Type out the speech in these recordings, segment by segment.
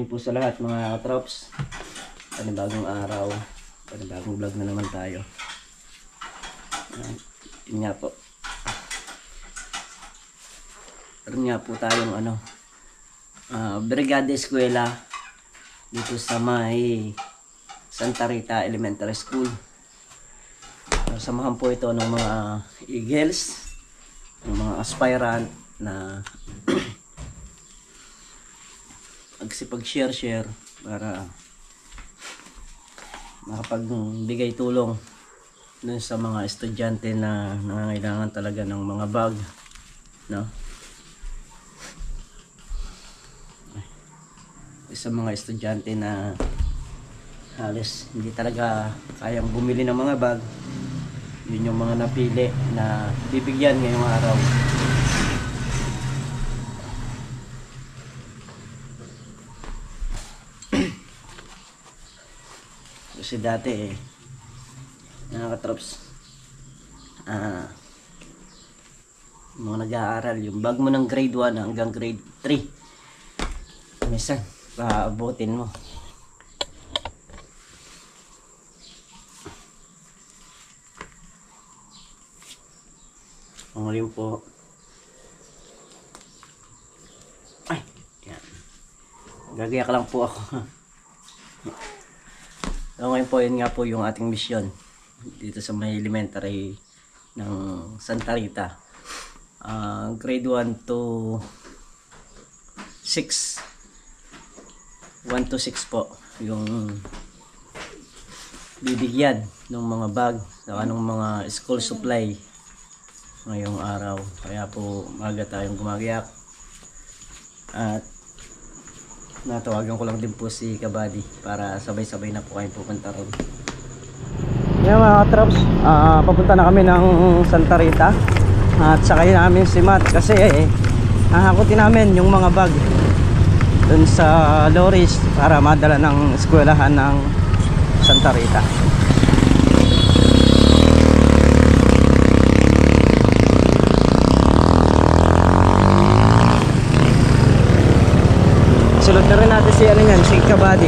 morning po sa lahat mga katrops. Panibagong araw, panibagong vlog na naman tayo. Yun nga po. Meron nga po tayong Brigada Eskwela dito sa may Santa Rita Elementary School. Samahan po ito ng mga Eagles, ng mga aspirant na magsipag-share para makapagbigay tulong dun sa mga estudyante na nangangailangan talaga ng mga bag, no? Sa mga estudyante na halos hindi talaga kayang bumili ng mga bag, yun yung mga napili na bibigyan ngayong araw. Kasi dati mga katrops, mga nag-aaral, yung bag mo ng grade 1 hanggang grade 3 minsan paabutin mo. Ang rin po ay yan, gagayak lang po ako. So ngayon po, yun nga po yung ating mission dito sa may elementary ng Santa Rita, grade 1 to 6, 1 to 6 po yung bibigyan ng mga bag saka ng mga school supply ngayong araw. Kaya po maaga tayong gumagayak at natawagan ko lang din po si Kabady para sabay-sabay na po kayong pupunta ron. Yan mga katrops, papunta na kami ng Santa Rita at sakay namin si Matt kasi hahakutin namin yung mga bag dun sa lorries para madala ng eskwelahan ng Santa Rita. Sulod na rin natin si si Kabady.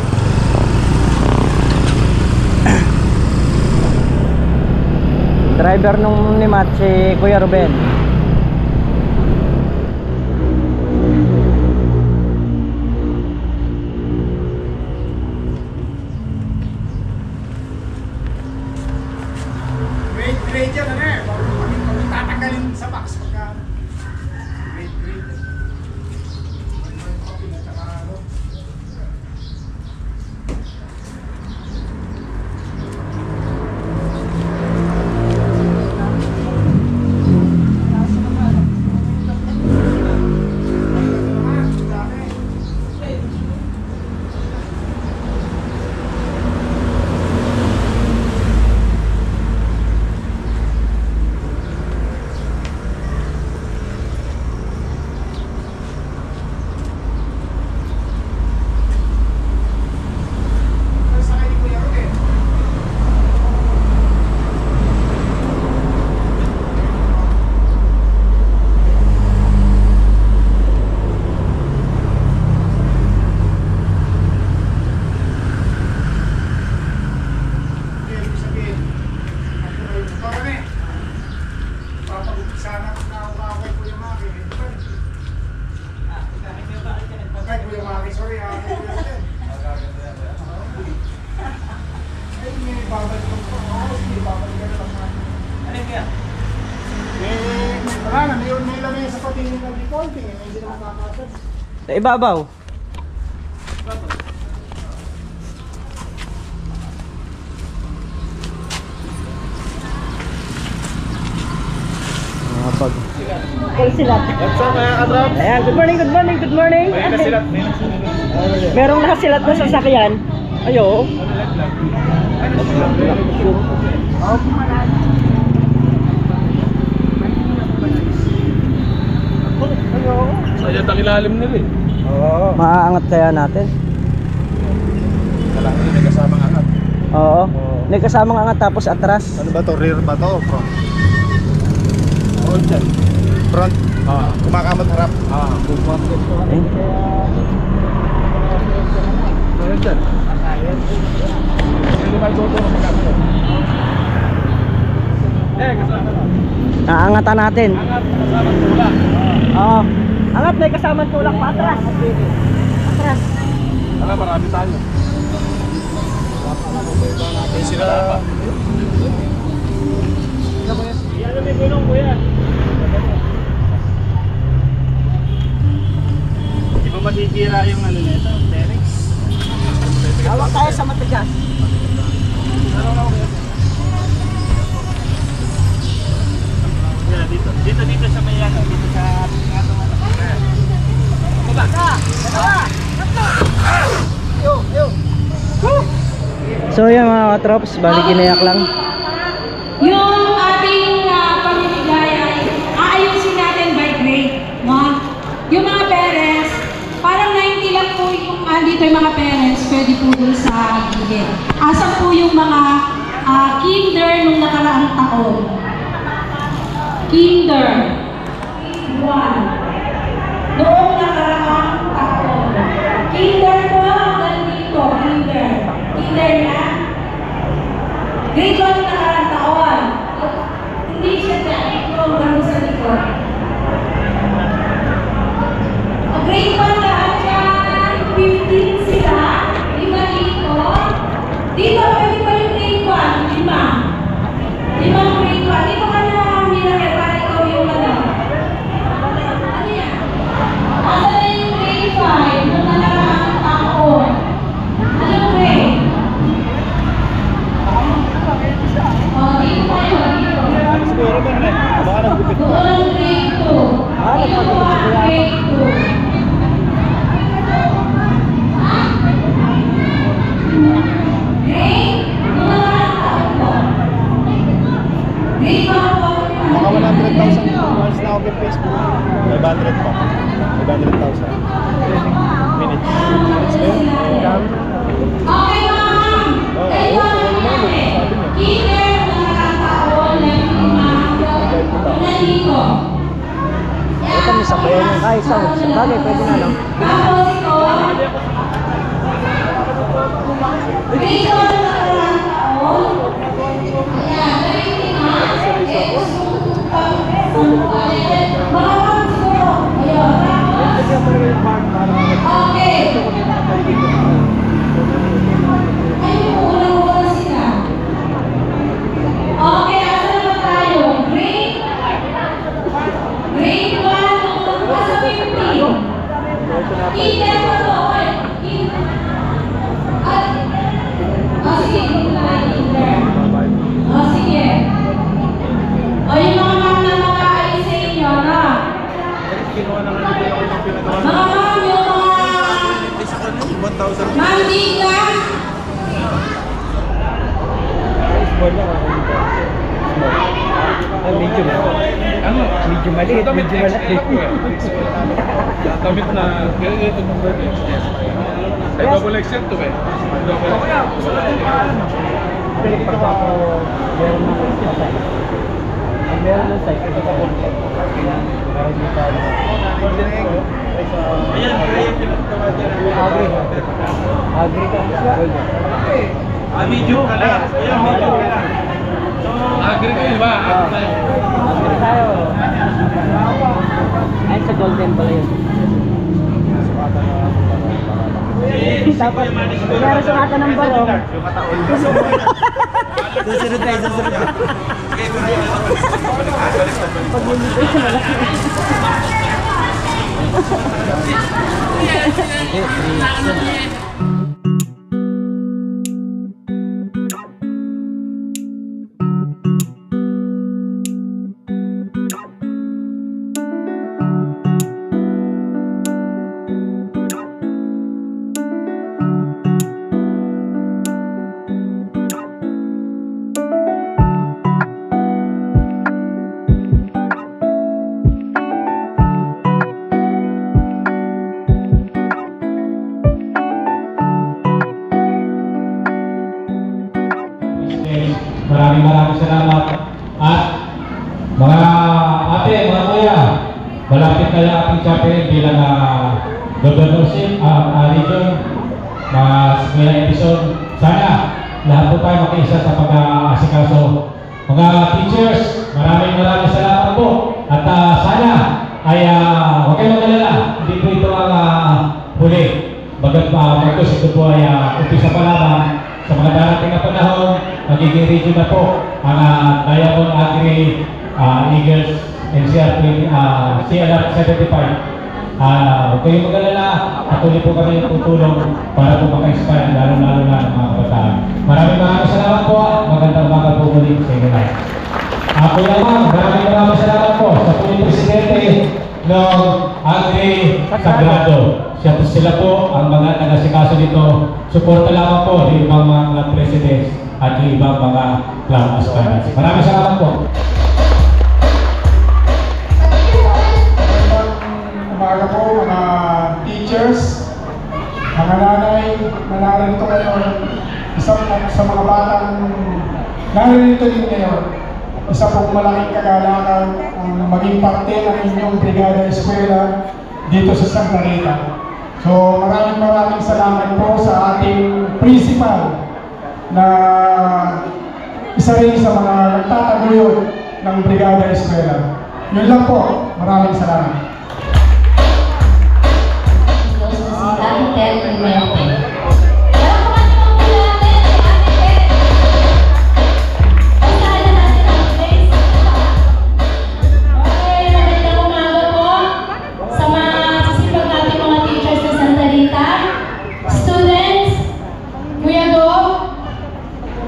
Driver nung ni Matt, si Kuya Ruben. Grade yan kung tatanggalin sa box pagka grade. May lamay sa patingin ng defaulting, hindi na makakasad. Sa ibabaw. Kay Silat. What's up mga katrops? Ayan, good morning. May nasilat. Merong nakasilat na sasakyan. Ayo. Sayad ang ilalim nila eh. Oo. Maaangat kaya natin? Kailangan may kasamang angat. Oo. May kasamang angat tapos atras. Ano ba to? Rear ba to? Front? Front? Kumakamot harap. Eh. Meron dyan. Hindi ba ito magkakaroon? Kasama na. Aangatan natin. Angat, kasama tulak. Oo. Angat, may kasamang tulak pa atras. Atras. Alam, marami tayo. Sila pa. Yan na may gulong, kuya. Di ba matitira yung ano nito? Bearings? Hawak tayo sa matigas. Dito sa may ano, dito sa atong ano. Baba! Yo! So yan mga katrops, bali ginayak lang. Yung ating pamimigay ay aayusin natin by grade. No? Yung mga parents, parang 90 lang po yung andito yung mga parents, pwede po dun sa gilid. Asan po yung mga kinder nung nakaraang taon? Kinder. 1. Noong nakaraang taon. Kinder po, hanggang dito. Kinder. Kinder na. Grade 1 yung nakaraang taon. Hindi siya dito. Gano'n sa likod. Grade 1 lahat yan. 15 sila. 5 dito. Dito, pwede pa yung grade 1. 5. 5 grade 1. Dito ka na nilagay para ikaw yung ano. Ano yan? Asa na yung grade 5 nung nakaraang taon? Anong grade? Dito tayo. Dito. Siguro ba na? Baka nagupit pa. Doon ang grade 2. Ito po ang grade 2. Baka 100,000 followers na ako sa Facebook. 500 pa. 500,000. Minutes. Minutes ba yun? Okay, ma'am. Ito natin. Kinder na nakataon na yung nandito. Ito may sabayan yung kahit sa bagay, pwede na lang. Tapos ito, dito na nakaraang taon. Ayan, gawin mo na. Mga pang siguro. Ayun, okay. Ayun, unang-una sila. Okay, asa naman tayo? Grade 1, asa 15. Kinder pa to. Sige, kinder. Sige. O yung mga ma'am na makaalis sa inyo, na? Mga ma'am, yung mga... Ma'am, Dita? Medyo maliit, medyo maliit. Damit na, kaya ito ng birthday. Ay, double XL to eh. Pag ako, meron na ko sa size. Ang meron ng size, ito pa po. Para di pa ano. Ayan, kaya pinagtawad yan. Agri ka. Medyo ka lang. Ayan, medyo ka lang. Agri kayo ba? Agri tayo. Ayun sa golden pala yun. Tapos, kaya sukatan ng barong. Susunod tayo, susunod tayo. Pag-mulipay siya malaki. Maraming salamat. At mga ate, mga kuya, malapit na yung ating chapel bilang governorship, region. mga episode. Sana lahat po tayo makiisa sa pag-aasikaso. Mga teachers, maraming salamat po. At sana ay huwag kayong mag-alala. Hindi po ito ang huli. Bagat Marcos, ito po ay umpisa pa lamang. Sa mga darating na panahon, magiging region na po ang Diamond Agri Eagles NCR CLR 75. Huwag kayong mag-alala, patuloy po kami tutulong para po maka-inspire, lalo-lalo na ng mga kabataan. Maraming salamat po. Magandang umaga po muli sa inyo lahat. Ako naman, maraming salamat po sa puling presidente ng Agri Sagrado. Sila po ang mga tagasikaso dito. Suporta lamang po ng ibang mga presidents at yung ibang mga club aspirants. Maraming salamat po. Umaga po mga teachers, mga nanay na narito ngayon, sa mga batang narito din ngayon. Isa pong malaking kagalakan ang maging parte ng inyong brigada eskwela dito sa Santa Rita. So maraming salamat po sa ating principal na isa rin sa mga nagtataguyod ng brigada eskwela. Yun lang po, maraming salamat.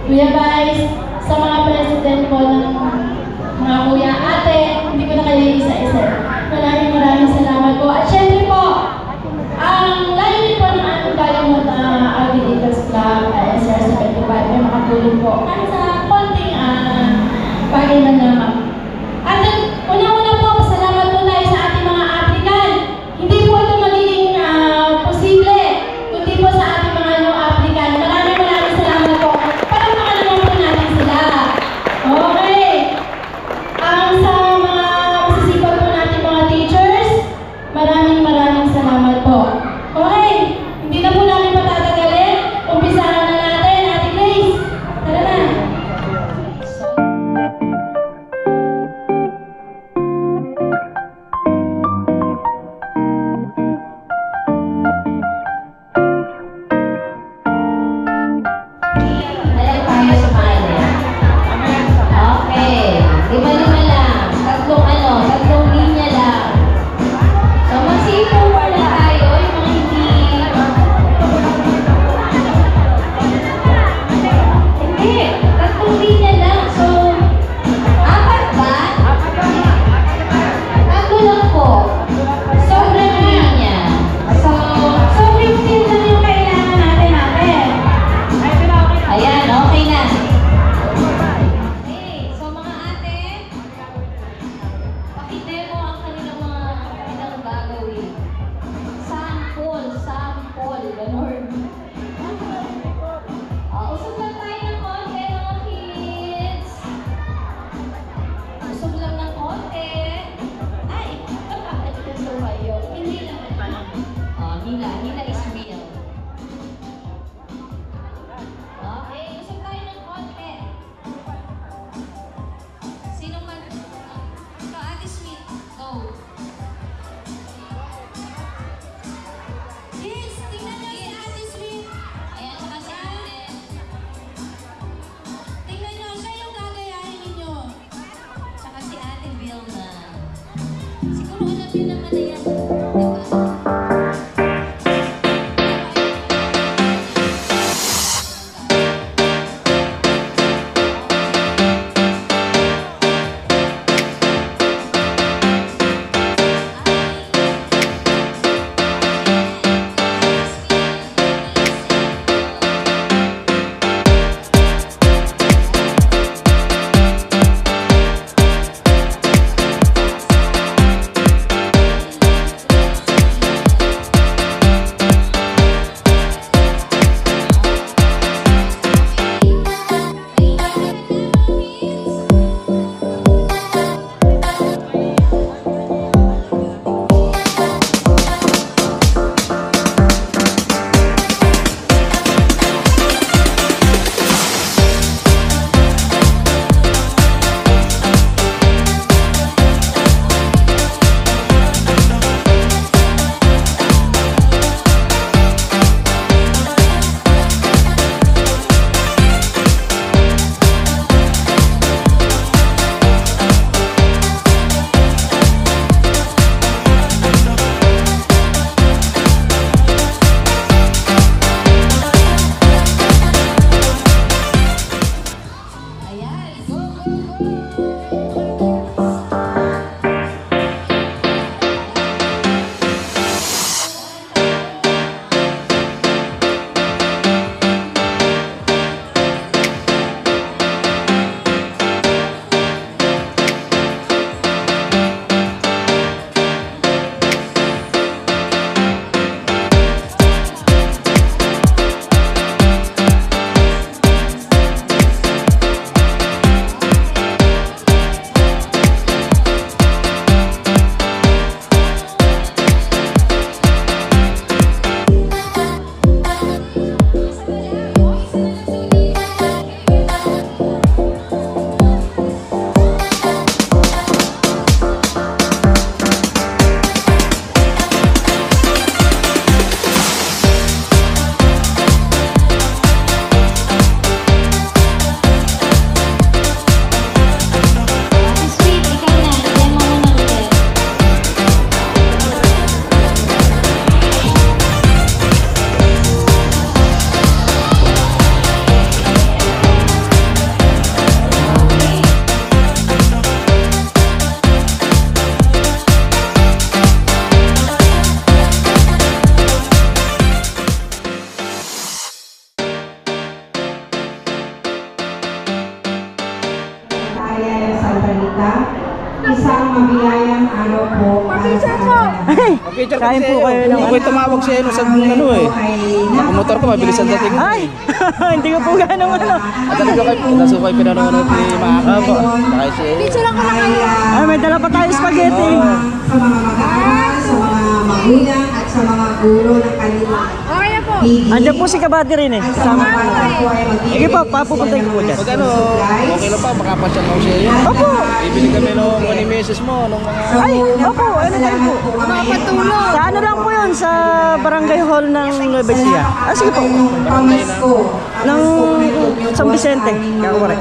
Kuya Vice, sa mga president po ng mga kuya, ate, hindi ko na kayo isa-isa. Maraming salamat po. At syempre po, ang layunin po ng ating Diamond Agri Eagles Club, SR 75, ay makatulong po kahit sa konting bagay na naman. At una-una po, salamat po tayo sa ating mga applicant. Hindi po ito magiging posible, kundi po sa ating mga applicant. Maraming salamat po. Okay. Sa mga masisipag po natin mga teachers, maraming salamat po. Okay. Hindi na po namin patatagalin. Umpisahan na natin, Ate Grace. Tara na. Lima-lima lang. Tatlong linya lang. So, magsipong pala tayo, yung mga hindi... Hindi, tatlong linya lang. So, apat ba? Tatlo lang po. Sobrang linya. So, sobrang din lang yung kailangan natin. Ayan, okay na. Pakidemo ang kanilang mga gagawin. Sample, ganon. Usog lang tayo ng konti mga kids. Usog lang ng konti. Ay, so kayo. Hindi naman. Hila is real. Okay, usog tayo ng konti. Sino man? Ate Sweet, go. Yes, tingnan nyo si Ate Sweet. Ayan, saka si Ate. Tingnan nyo, siya yung gagayahin ninyo. Saka si Ate Vilma. Siguro alam nyo naman na yan. Diba? Kain po kayo ng... Ako'y tumawag siya sa ano eh. Ang motor ko, mabilis ang dating. Ay! Hindi ko po ganong ano. At talaga kayo pinanonood ni Maka. Kaya siya. Ay, may dala pa tayo spaghetti. Sa mga mag-aaral, sa mga magulang at sa mga guro ng kanilang Andiyan po si Kabady rin eh. Kasama po. Sige po, papupunta ko po dyan. Pag ano, okay lang pa, makapasyal mo siya yun. Opo! Bibili kami nung animesis mo, nung mga... Ay, opo, ano tayo po? Sa ano lang po yun, sa barangay hall ng Nueva Ecija. Ah, sige po. Ng San Vicente. Kakuwari.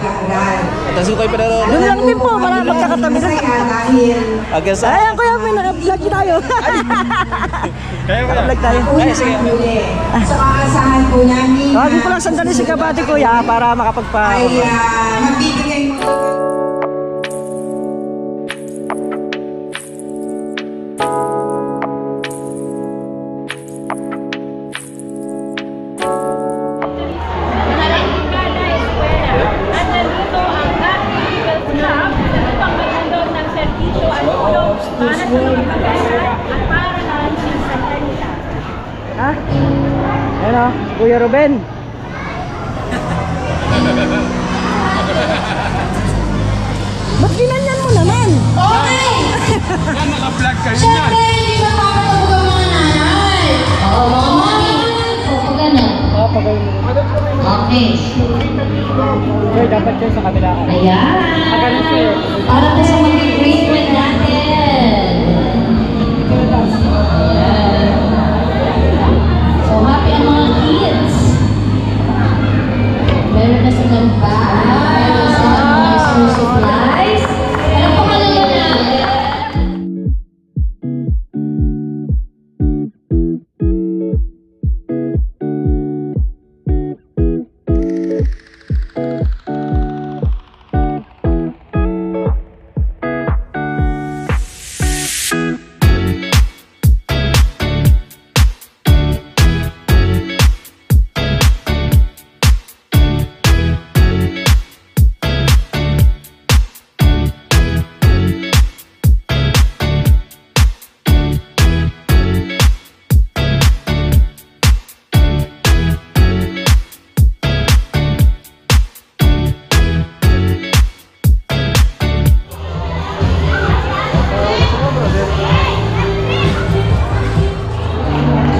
Tapos kayo pinanonood. Doon lang din po, para magkakatabi lang. Agad sa... Ayan kuya, may naka-vlog tayo. Naka-vlog tayo. Ay, sige. Sa kaasahan po namin. Tawagin ko lang sandali si Kabady kuya para makapagpa... Ay magbibigay mo. Ha? Ayan o, Kuya Ruben. Ba't ginanyan mo naman? Okay! Siyempre, hindi mapapatapog ang mga nanay. Oo, mga mami. Oo, ganun. Okay. Kuya, dapat yun sa kabila. Ayan. Para po sa mga grade 1 natin. So, happy ang mga kids. Meron na silang bag. Meron na silang mga school supplies. Ano po kalala natin?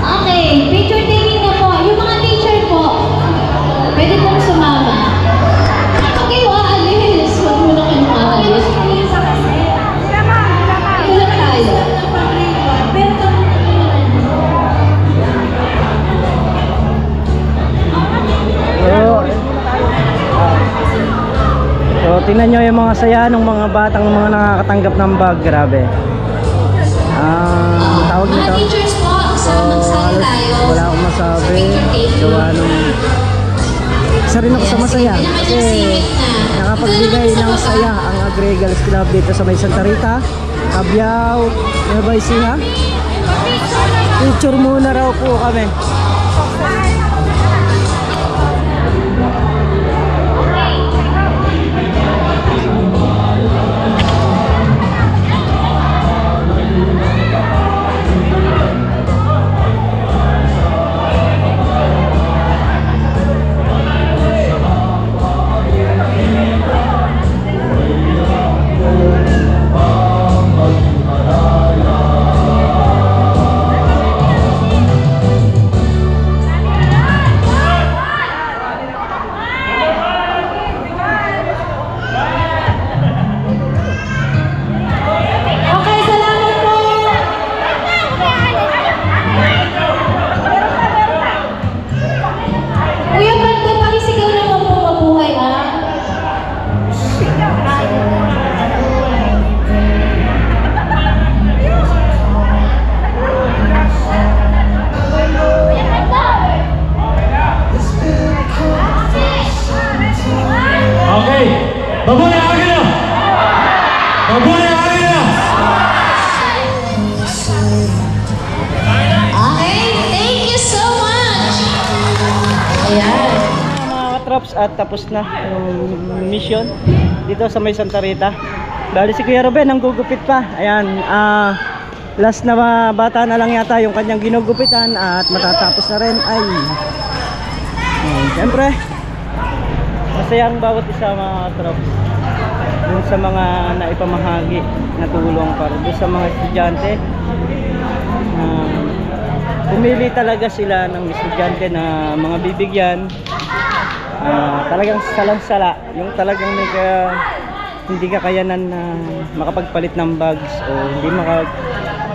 Okay, picture taking na po. Yung mga teacher po, pwede pong sumama. Huwag kayo aalis. Huwag mo na kayong aalis. Ito lang tayo. So, tingnan nyo yung mga saya ng mga batang mga nakakatanggap ng bag. Grabe. Tawag Mga nito. teachers po, magsali tayo. Wala akong masabi. Picture taking. Gawa nung... Isa rin ako sa masaya. Kasi nakapagbigay ng saya ang Agregals Club dito sa may Santa Rita, Cabiao, Nueva Ecija. Picture muna raw po kami. Okay, salamat po. Kuya Bante, pakisigaw naman po mabuhay, ha? Okay, mabuhay ang Agila! Mabuhay ang Agila! Okay, thank you so much. Ayan. Mga katrops, at tapos na yung mission dito sa may Santa Rita. Bali si Kuya Ruben ang gugupit pa. Ayan, last na bata na lang yata yung kanyang ginugupitan at matatapos na rin. Ay, siyempre masaya ang bawat isa mga katrops dun sa mga naipamahagi na tulong para dun sa mga estudyante. Pumili talaga sila ng estudyante na mga bibigyan. Talagang salang-sala, yung talagang hindi kakayanan na makapagpalit ng bags o hindi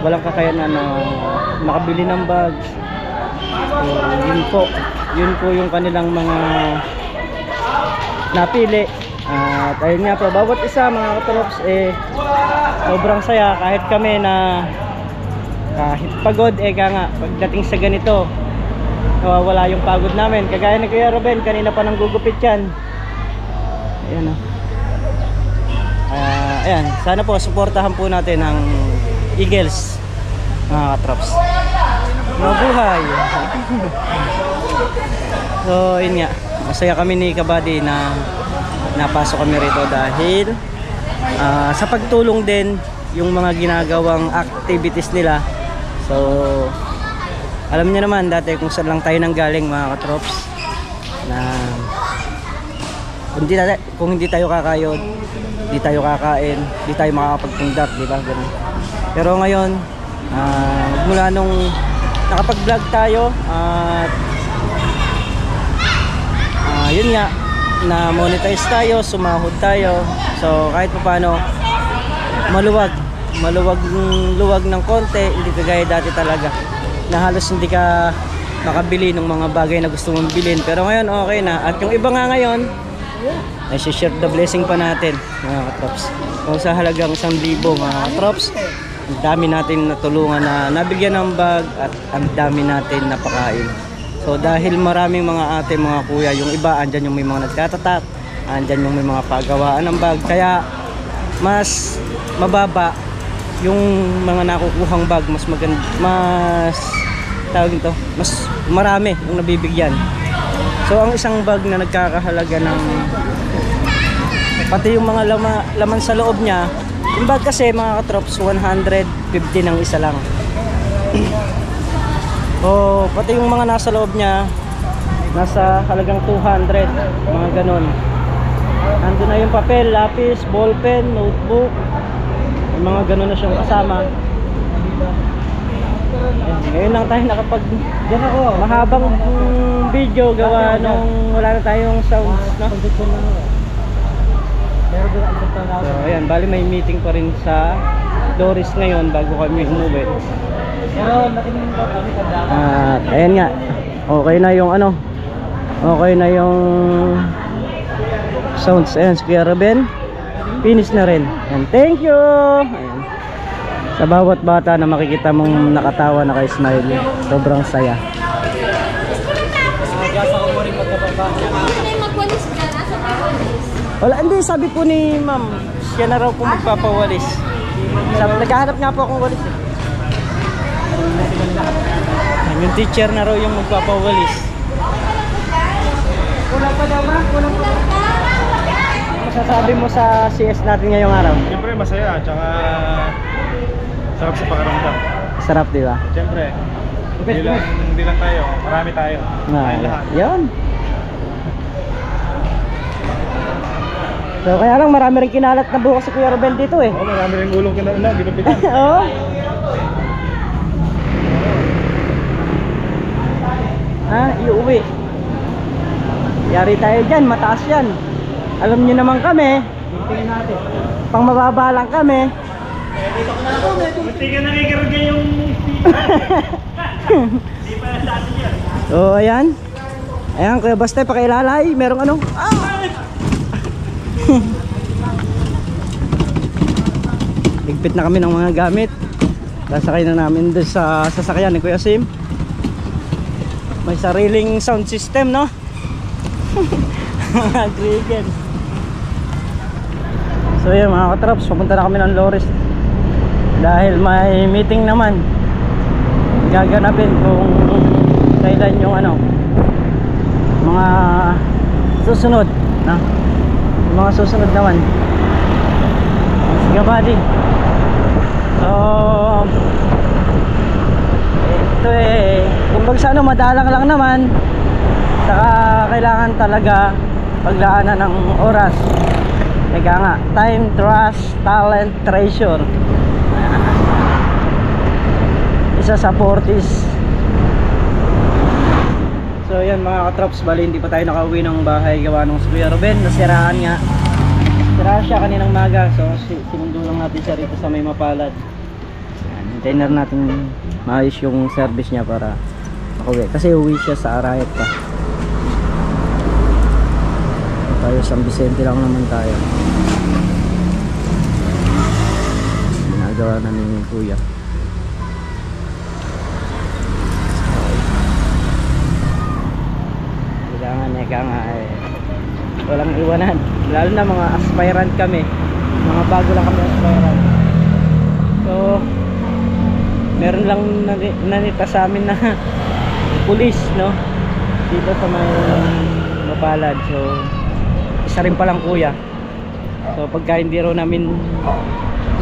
walang kakayanan na makabili ng bags. So, yun po yung kanilang mga napili. At ayun nga po, bawat isa mga katrops sobrang saya kahit kami na kahit pagod nga pagdating sa ganito nawawala yung pagod namin, kagaya ni Kuya Ruben kanina pa nang gugupit yan. Ayan o. Ayan, sana po suportahan po natin ang Eagles mga katrops. Mabuhay. So yun nga, masaya kami ni Kabady na napasok kami rito dahil sa pagtulong din yung mga ginagawang activities nila. So alam niyo naman dati kung saan lang tayo nanggaling mga katrops, na kung hindi tayo kakayod, hindi tayo kakain, hindi tayo makakapagpundat, di ba? Ganun. Pero ngayon mula nung nakapag-vlog tayo at yun nga, na monetize tayo, sumahod tayo. So kahit pa paano maluwag ng konti, hindi kagaya dati talaga na halos hindi ka makabili ng mga bagay na gusto mong bilhin. Pero ngayon okay na. At yung iba nga ngayon ay share the blessing pa natin mga katrops. Kung sa halagang 1,000 mga katrops, ang dami natin natulungan na nabigyan ng bag at ang dami natin napakain. So dahil maraming mga ate, mga kuya, yung iba andyan yung may mga nagtatatak, andyan yung may mga pagawaan ng bag, kaya mas mababa yung mga nakukuhang bag, mas maganda, mas tawag ito, mas marami yung nabibigyan. So ang isang bag na nagkakahalaga ng pati yung mga laman sa loob niya, yung bag kasi mga katrops 150 ng isa lang. O pati yung mga nasa loob niya nasa halagang 200, mga ganun. Ando na yung papel, lapis, ballpen, notebook, yung mga ganun na siyang kasama. Ngayon lang tayo nakapag mahabang video gawa nung wala na tayong sounds, no? So ayan, bali may meeting pa rin sa Doris ngayon bago kami umuwi. At ayan nga, okay na yung okay na yung sounds. Ayan, si Kuya Ruben finish na rin. And thank you. Ayan. Sa bawat bata na makikita mong nakatawa, naka-smile, sobrang saya. Wala, hindi, sabi po ni ma'am, siya na raw po magpapawalis. Naghahanap nga po akong walis. Yung teacher na raw yung magpapawalis. Kulang pa daw, ma'am? Kulang pa. Masasabi mo sa CS natin ngayong araw? Siyempre masaya, tsaka sarap sa pakiramdam. Sarap, di ba? Siyempre, hindi lang tayo, marami tayo. Tayong lahat. Yan. So kaya lang marami rin kinalat na bukas si Kuya Ruben dito eh. Oo, marami rin gulong kinalat, ginupitan. Oo. Iuwi. Yari tayo dyan, mataas yan. Alam nyo naman kami, pang mababa lang kami. Hindi ka nakikarga yung hindi pa na sa atin yan. So ayan. Ayan, Kuya Bastay, pakailalay. Merong ano? Ligpit na kami ng mga gamit. Sasakay na namin doon sa sasakyan ni Kuya Sim. May sariling sound system, no? Agregan. So yun mga katraps, pupunta na kami ng Loris dahil may meeting naman gaganapin kung kailan yung mga susunod na mga susunod naman. Sige buddy, So ito kumbaga sa ano, madalang lang naman, saka kailangan talaga paglaanan ng oras. Ika nga, time, trust, talent, treasure. Isa sa 40s. So yan mga katrops, bali hindi pa tayo nakauwi ng bahay gawa nung si Kuya Ruben, nasiraan nga. Sira siya kaninang maga, so sinundo lang natin siya rito sa may Mapalad. Hintayin na natin maayos yung service niya para makauwi, kasi uwi siya sa Arayat pa. Tayo San Vicente lang naman tayo. Ginagawa na ni Kuya. Kailangan walang iwanan, lalo na mga aspirant kami, mga bago lang kami aspirant. So meron lang nanita sa amin na pulis, no, dito sa may Mapalad. So isa rin palang kuya. So pagka hindi raw namin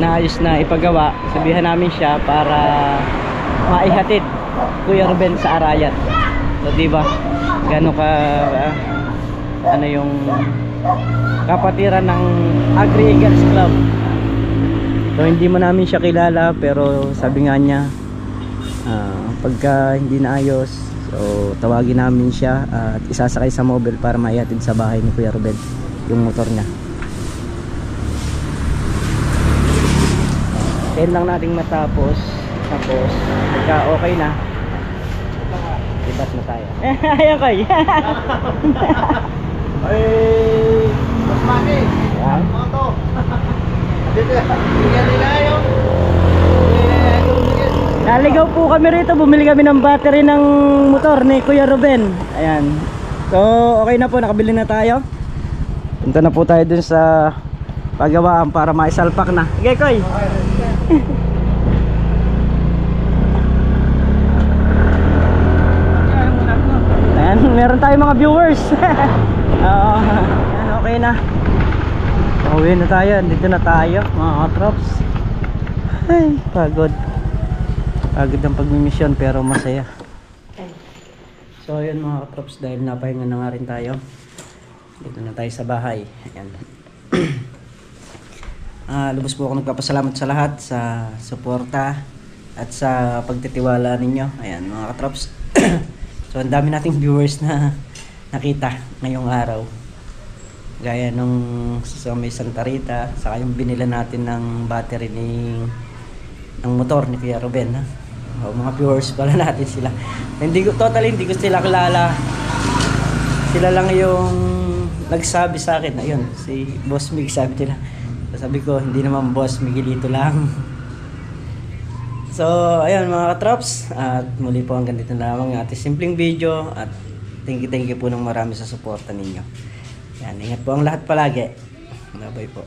naayos na ipagawa, sabihan namin siya para maihatid Kuya Ruben sa Arayat. So diba gano ka ano yung kapatiran ng Agri Eagles Club. So hindi mo namin siya kilala, pero sabi nga niya pagka hindi naayos, so tawagin namin siya at isasakay sa mobile para maihatid sa bahay ni Kuya Ruben yung motor niya. Kailan lang nating matapos, tapos pagka okay na, ibat na tayo. Ayan koy. Ay, mas mami. Yan. Moto. Bigyan nila yung Naligaw po kami rito, bumili kami ng battery ng motor ni Kuya Ruben. Ayan. So okay na po, nakabili na tayo. Punta na po tayo dun sa pagawaan para maisalpak na. Okay koy. Ayan, meron tayong mga viewers. Oo, ayan, okay na. Uwi na tayo, dito na tayo mga katrops. Ay, pagod. Pagod ang pagmimisyon pero masaya. So ayun mga katrops, dahil napahinga na nga rin tayo, dito na tayo sa bahay. Ayan. Lubos po ako nagpapasalamat sa lahat sa suporta at sa pagtitiwala ninyo. Ayan mga katrops. So ang dami nating viewers na nakita ngayong araw, gaya nung sa may Santa Rita, saka yung binila natin ng battery ng motor ni Kuya Ruben, ha? O, mga viewers pala natin sila. Hindi ko sila kilala, sila lang yung nagsabi sa akin. Ayun, si Boss Mig sabi nila. Sabi ko, hindi naman Boss Miguelito lang. So ayun mga katrops, at muli po hanggang dito na lamang ang ating simpleng video, at thank you po ng marami sa suporta ninyo. Yan, ingat po ang lahat palagi. Bye bye po.